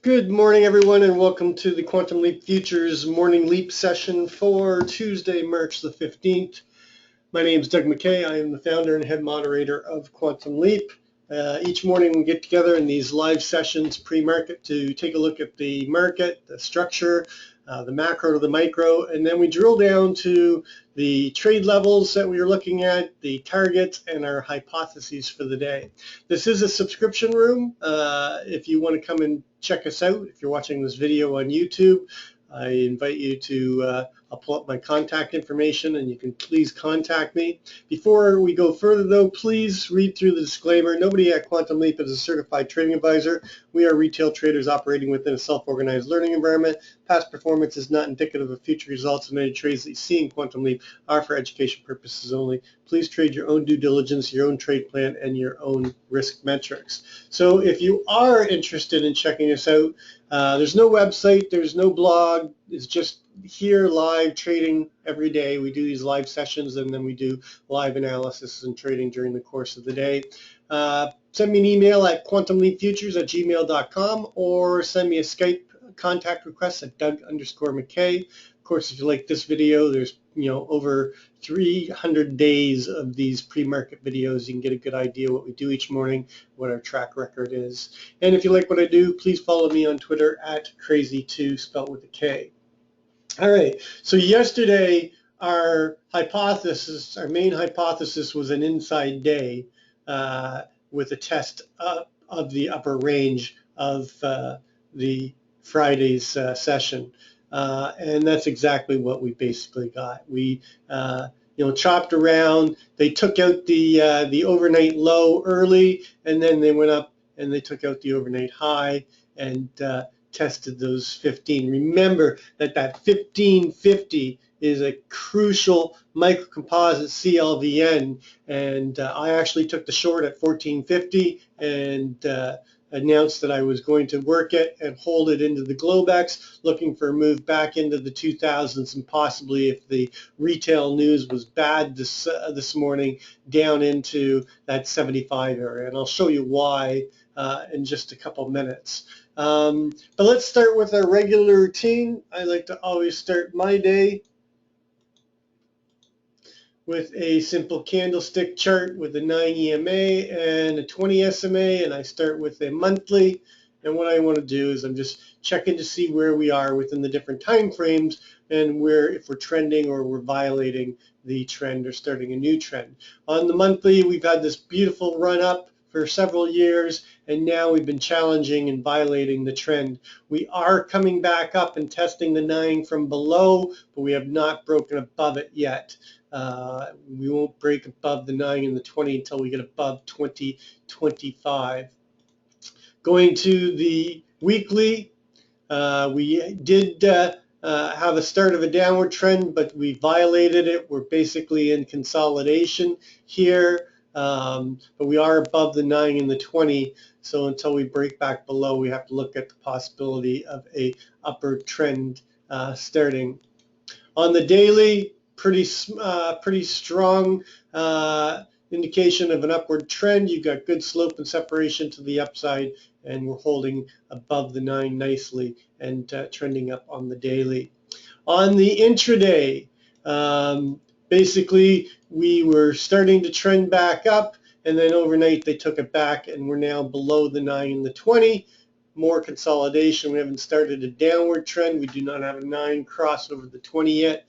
Good morning, everyone, and welcome to the Quantum Leap Futures Morning Leap session for Tuesday, March the 15th. My name is Doug McKay. I am the founder and head moderator of Quantum Leap. Each morning we get together in these live sessions pre-market to take a look at the market, the structure, the macro to the micro, and then we drill down to the trade levels that we are looking at, the targets, and our hypotheses for the day. This is a subscription room. If you want to come and check us out, if you're watching this video on YouTube, I invite you to I'll pull up my contact information and you can please contact me. Before we go further though, please read through the disclaimer. Nobody at Quantum Leap is a certified trading advisor. We are retail traders operating within a self-organized learning environment. Past performance is not indicative of future results, and any trades that you see in Quantum Leap are for education purposes only. Please trade your own due diligence, your own trade plan, and your own risk metrics. So if you are interested in checking us out, there's no website, there's no blog, it's just here live trading every day. We do these live sessions and then we do live analysis and trading during the course of the day. Send me an email at quantumleapfutures@gmail.com or send me a Skype contact request at Doug_McKay. Of course, if you like this video, there's over 300 days of these pre-market videos. You can get a good idea what we do each morning, what our track record is. And if you like what I do, please follow me on Twitter at crazy2, spelled with a K. All right, so yesterday our main hypothesis was an inside day with a test of the upper range of the Friday's session. And that's exactly what we basically got. We chopped around. They took out the overnight low early, and then they went up and they took out the overnight high and tested those 15. Remember that 1550 is a crucial microcomposite CLVN, and I actually took the short at 1450 and announced that I was going to work it and hold it into the Globex, looking for a move back into the 2000s and possibly, if the retail news was bad this morning, down into that 75 area. And I'll show you why in just a couple minutes. But let's start with our regular routine. I like to always start my day with a simple candlestick chart with a 9 EMA and a 20 SMA, and I start with a monthly. And what I want to do is I'm just checking to see where we are within the different time frames and if we're trending or we're violating the trend or starting a new trend. On the monthly, we've had this beautiful run up for several years, and now we've been challenging and violating the trend. We are coming back up and testing the 9 from below, but we have not broken above it yet. We won't break above the 9 and the 20 until we get above 2025. Going to the weekly, we did have a start of a downward trend, but we violated it. We're basically in consolidation here. But we are above the 9 and the 20, so until we break back below, we have to look at the possibility of a upward trend starting. On the daily, pretty strong indication of an upward trend. You've got good slope and separation to the upside, and we're holding above the 9 nicely and trending up on the daily. On the intraday, basically, we were starting to trend back up, and then overnight they took it back, and we're now below the 9 and the 20. More consolidation. We haven't started a downward trend. We do not have a 9 cross over the 20 yet,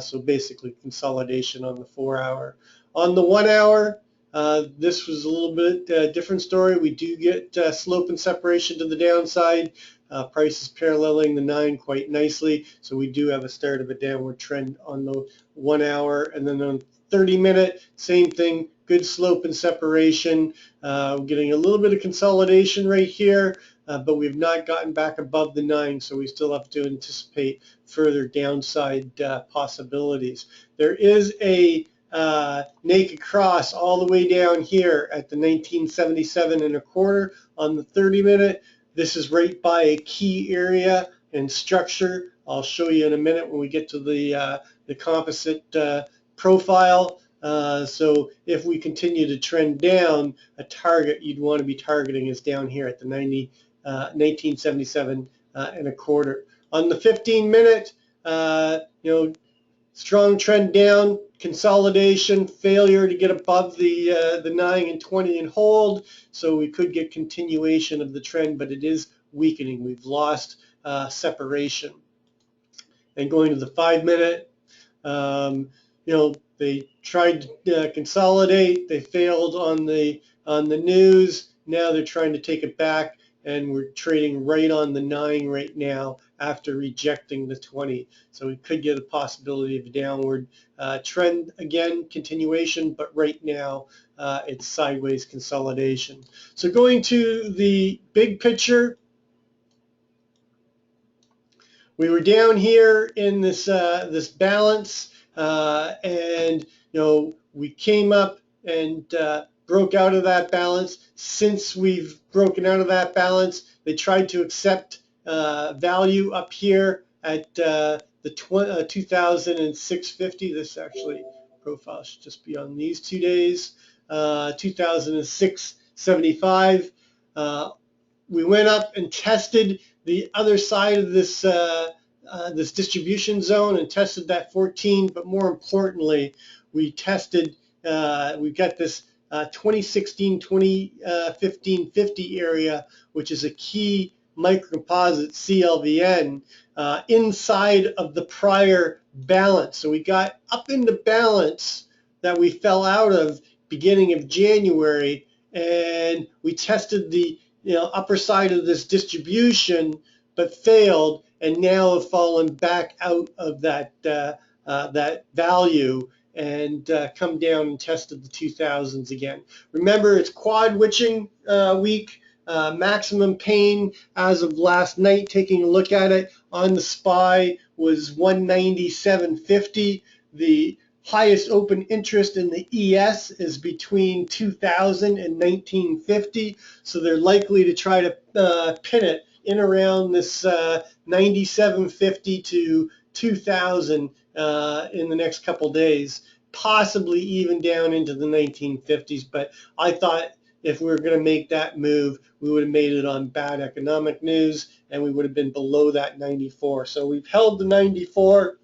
so basically consolidation on the 4-hour. On the 1-hour, this was a little bit different story. We do get slope and separation to the downside. Price is paralleling the 9 quite nicely, so we do have a start of a downward trend on the 1-hour. And then on 30-minute, same thing, good slope and separation. We're getting a little bit of consolidation right here, but we've not gotten back above the 9, so we still have to anticipate further downside possibilities. There is a naked cross all the way down here at the 1977.25 on the 30-minute. This is right by a key area and structure. I'll show you in a minute when we get to the composite profile. So if we continue to trend down, a target you'd want to be targeting is down here at the 1977 and a quarter. On the 15-minute, strong trend down, consolidation, failure to get above the 9 and 20 and hold. So we could get continuation of the trend, but it is weakening. We've lost separation. And going to the 5-minute, they tried to consolidate. They failed on the news. Now they're trying to take it back, and we're trading right on the 9 right now after rejecting the 20. So we could get a possibility of a downward trend again, continuation, but right now it's sideways consolidation. So going to the big picture, we were down here in this this balance, and we came up and broke out of that balance. Since we've broken out of that balance, they tried to accept value up here at the 2006.50. This actually profile should just be on these 2 days. 2006.75. We went up and tested the other side of this this distribution zone and tested that 14, but more importantly, we tested, we got this 2016, 2015, 50 area, which is a key microcomposite CLVN inside of the prior balance. So we got up into balance that we fell out of beginning of January, and we tested the upper side of this distribution, but failed, and now have fallen back out of that that value and come down and tested the 2000s again. Remember, it's quad witching week. Maximum pain as of last night, taking a look at it on the SPY, was 197.50. The highest open interest in the ES is between 2000 and 1950, so they're likely to try to pin it in around this 97.50 to 2000 in the next couple days, possibly even down into the 1950s. But I thought if we were going to make that move, we would have made it on bad economic news, and we would have been below that 94. So we've held the 94.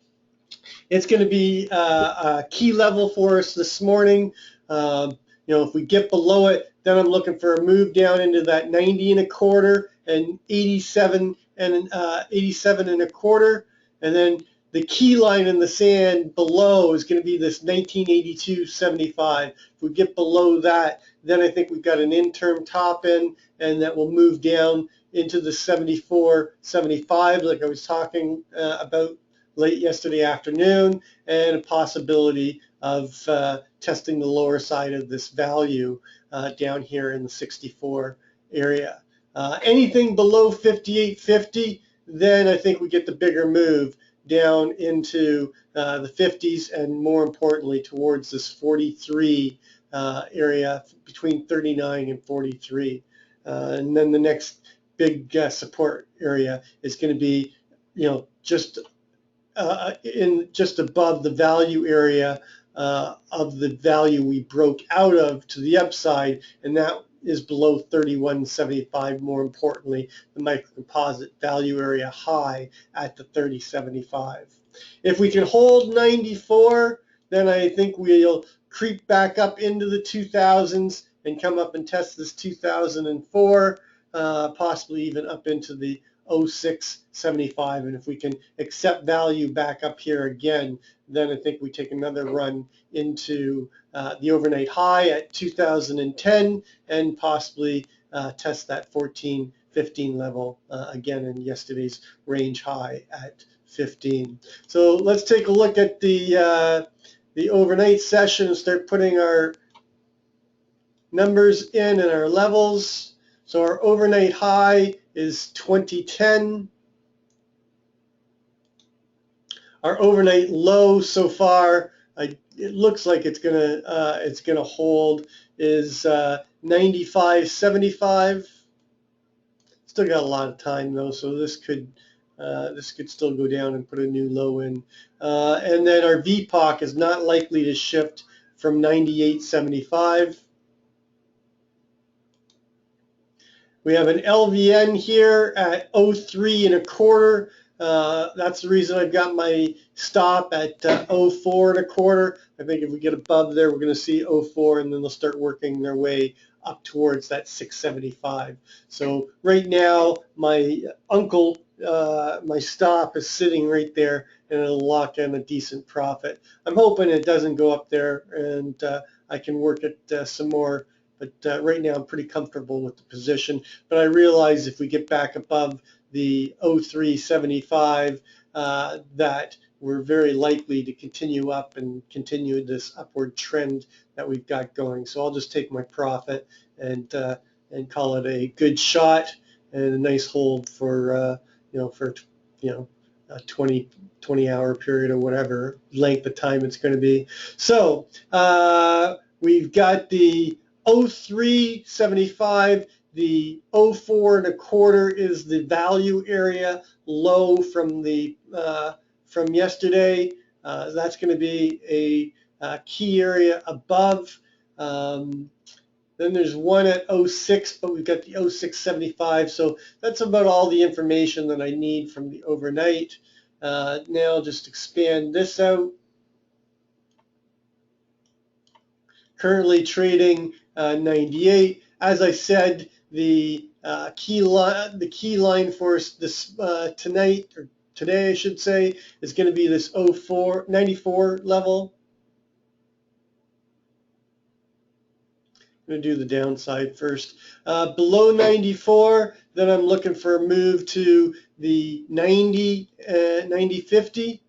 It's going to be a key level for us this morning. If we get below it, then I'm looking for a move down into that 90 and a quarter and 87 and 87 and a quarter, and then the key line in the sand below is going to be this 1982.75. If we get below that, then I think we've got an interim top in, and that will move down into the 74.75, like I was talking about late yesterday afternoon, and a possibility of testing the lower side of this value down here in the 64 area. Anything below 58.50, then I think we get the bigger move down into the 50s, and more importantly towards this 43 area, between 39 and 43. And then the next big support area is going to be just above the value area of the value we broke out of to the upside, and that is below 31.75. More importantly, the microcomposite value area high at the 30.75. If we can hold 94, then I think we'll creep back up into the 2000s and come up and test this 2004, possibly even up into the 06.75. And if we can accept value back up here again, then I think we take another run into the overnight high at 2010 and possibly test that 14.15 level again in yesterday's range high at 15. So let's take a look at the overnight session and start putting our numbers in and our levels. So our overnight high is 2010. Our overnight low so far, it looks like it's gonna hold, is 95.75. Still got a lot of time though, so this could still go down and put a new low in. And then our VPOC is not likely to shift from 98.75. We have an LVN here at 03 and a quarter. That's the reason I've got my stop at 04 and a quarter. I think if we get above there, we're going to see 04, and then they'll start working their way up towards that 675. So right now, my my stop is sitting right there, and it'll lock in a decent profit. I'm hoping it doesn't go up there, and I can work it some more. But right now I'm pretty comfortable with the position. But I realize if we get back above the 0375, that we're very likely to continue up and continue this upward trend that we've got going. So I'll just take my profit and call it a good shot and a nice hold for a 20 hour period or whatever length of time it's going to be. So we've got the 0375, the 04 and a quarter is the value area low from the from yesterday. That's going to be a key area above. Then there's one at 06, but we've got the 0675. So that's about all the information that I need from the overnight. Now I'll just expand this out. Currently trading 98. As I said, the key line for us this tonight, or today I should say, is going to be this 94 level. I'm going to do the downside first. Below 94, then I'm looking for a move to the 90.50.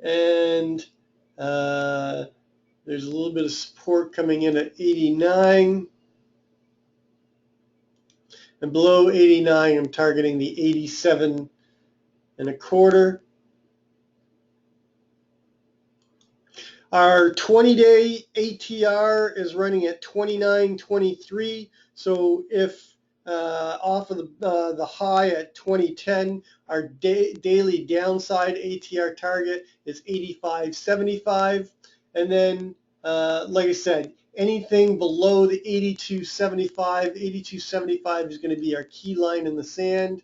And there's a little bit of support coming in at 89. And below 89, I'm targeting the 87 and a quarter. Our 20-day ATR is running at 29.23. So if off of the high at 2010, our daily downside ATR target is 85.75. And then, like I said, anything below the 82.75 is going to be our key line in the sand.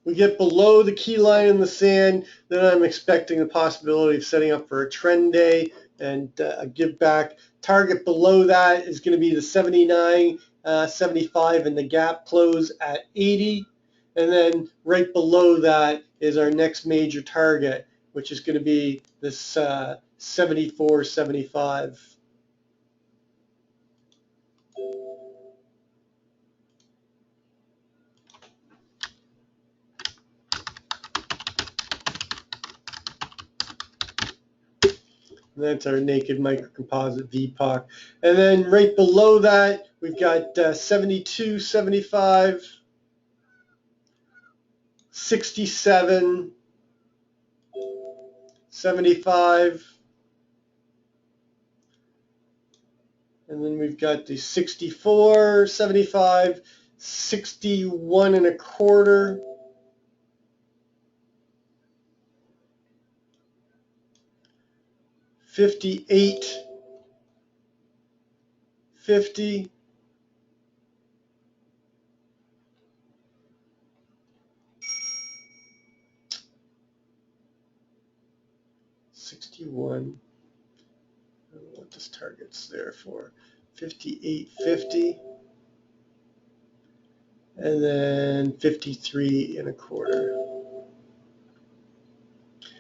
We get below the key line in the sand, then I'm expecting the possibility of setting up for a trend day and a give back. Target below that is going to be the 79.75 and the gap close at 80. And then right below that is our next major target, which is going to be this 74.75. That's our naked microcomposite VPOC. And then right below that, we've got 72.75, 67, 75, and then we've got the 64, 75, 61 and a quarter, 58, 50, 61. I don't know what this target's there for. 58, 50, and then 53 and a quarter.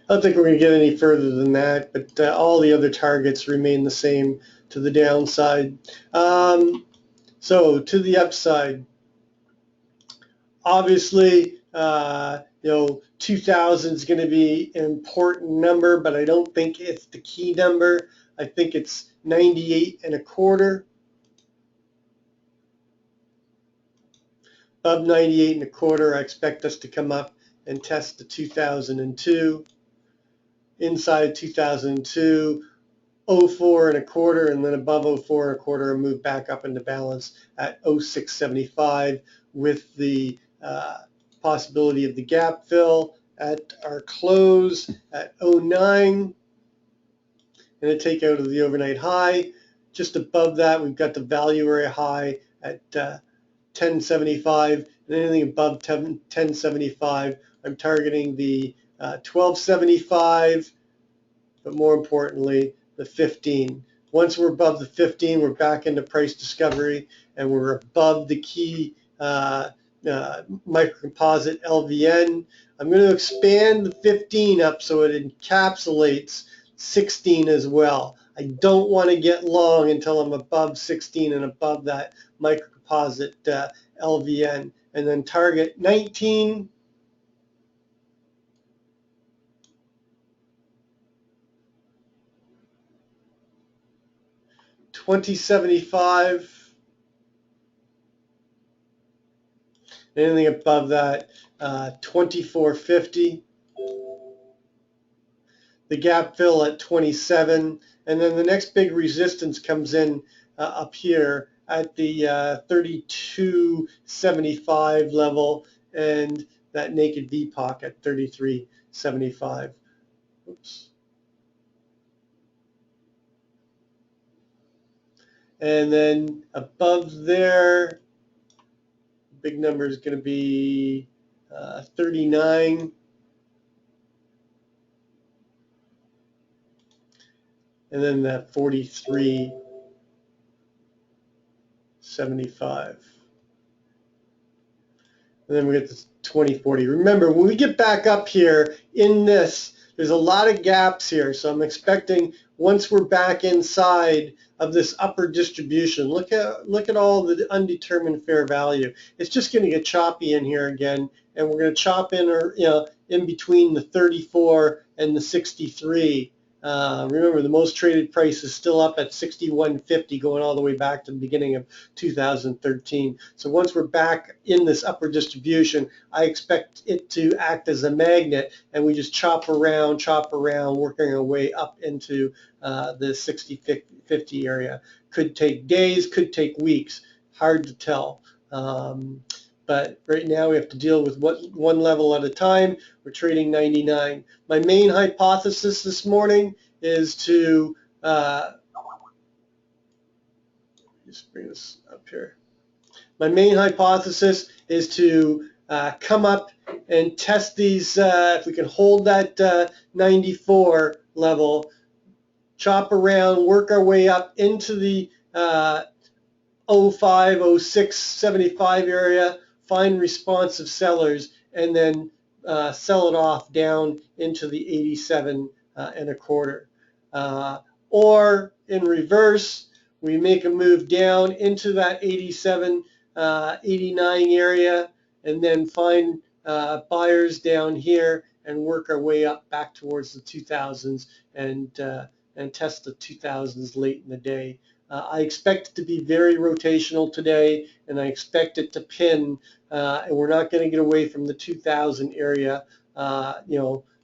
I don't think we're going to get any further than that, but all the other targets remain the same to the downside. So to the upside, obviously, 2000 is going to be an important number, but I don't think it's the key number. I think it's 98 and a quarter. Above 98 and a quarter, I expect us to come up and test the 2002. Inside 2002, 04 1/4, and then above 04 1/4 and move back up into balance at 0675 with the possibility of the gap fill at our close at 09 and a takeout of the overnight high. Just above that, we've got the value area high at 1075, and anything above 1075, I'm targeting the 1275, but more importantly, the 15. Once we're above the 15, we're back into price discovery, and we're above the key microcomposite LVN. I'm going to expand the 15 up so it encapsulates 16 as well. I don't want to get long until I'm above 16 and above that microcomposite LVN, and then target 19, 2075, anything above that 2450, the gap fill at 27, and then the next big resistance comes in up here at the 3275 level, and that naked VPOC at 3375. Oops. And then above there, big number is going to be 39. And then that 4375. And then we get this 2040. Remember, when we get back up here in this, there's a lot of gaps here. So I'm expecting once we're back inside of this upper distribution, look at all the undetermined fair value. It's just going to get choppy in here again, and we're going to chop in, or in between the 34 and the 63. Remember, the most traded price is still up at 61.50, going all the way back to the beginning of 2013. So once we're back in this upper distribution, I expect it to act as a magnet, and we just chop around, working our way up into the 60.50 area. Could take days, could take weeks, hard to tell. But right now we have to deal with one level at a time. We're trading 99. My main hypothesis this morning is to, just bring this up here. My main hypothesis is to come up and test these, if we can hold that 94 level, chop around, work our way up into the 05, 06, 75 area, find responsive sellers, and then sell it off down into the 87 1/4. Or in reverse, we make a move down into that 87, 89 area, and then find buyers down here and work our way up back towards the 2000s and test the 2000s late in the day. I expect it to be very rotational today, and I expect it to pin, and we're not going to get away from the 2000 area,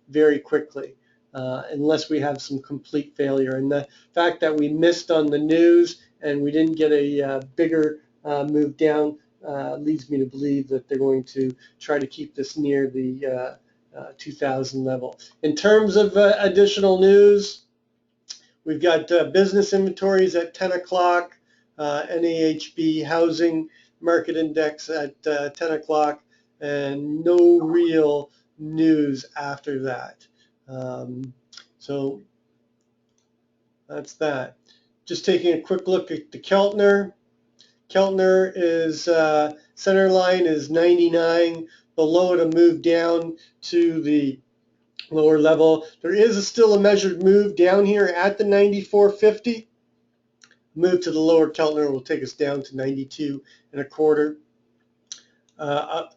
very quickly, unless we have some complete failure. And the fact that we missed on the news and we didn't get a bigger move down leads me to believe that they're going to try to keep this near the 2000 level. In terms of additional news, we've got business inventories at 10 o'clock, NAHB housing market index at 10 o'clock, and no real news after that. So that's that. Just taking a quick look at the Keltner. Keltner is, center line is 99. Below it, a move down to the lower level. There is still a measured move down here at the 94.50. Move to the lower Keltner will take us down to 92 1/4.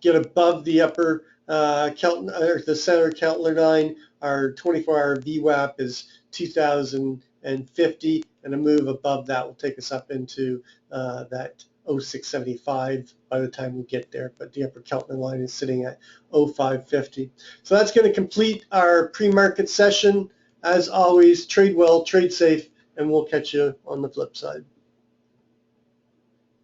Get above the upper Keltner, or the center Keltner line. Our 24-hour VWAP is 2050, and a move above that will take us up into that 0675 by the time we get there, but the upper Keltner line is sitting at 0550. So that's going to complete our pre-market session. As always, trade well, trade safe, and we'll catch you on the flip side.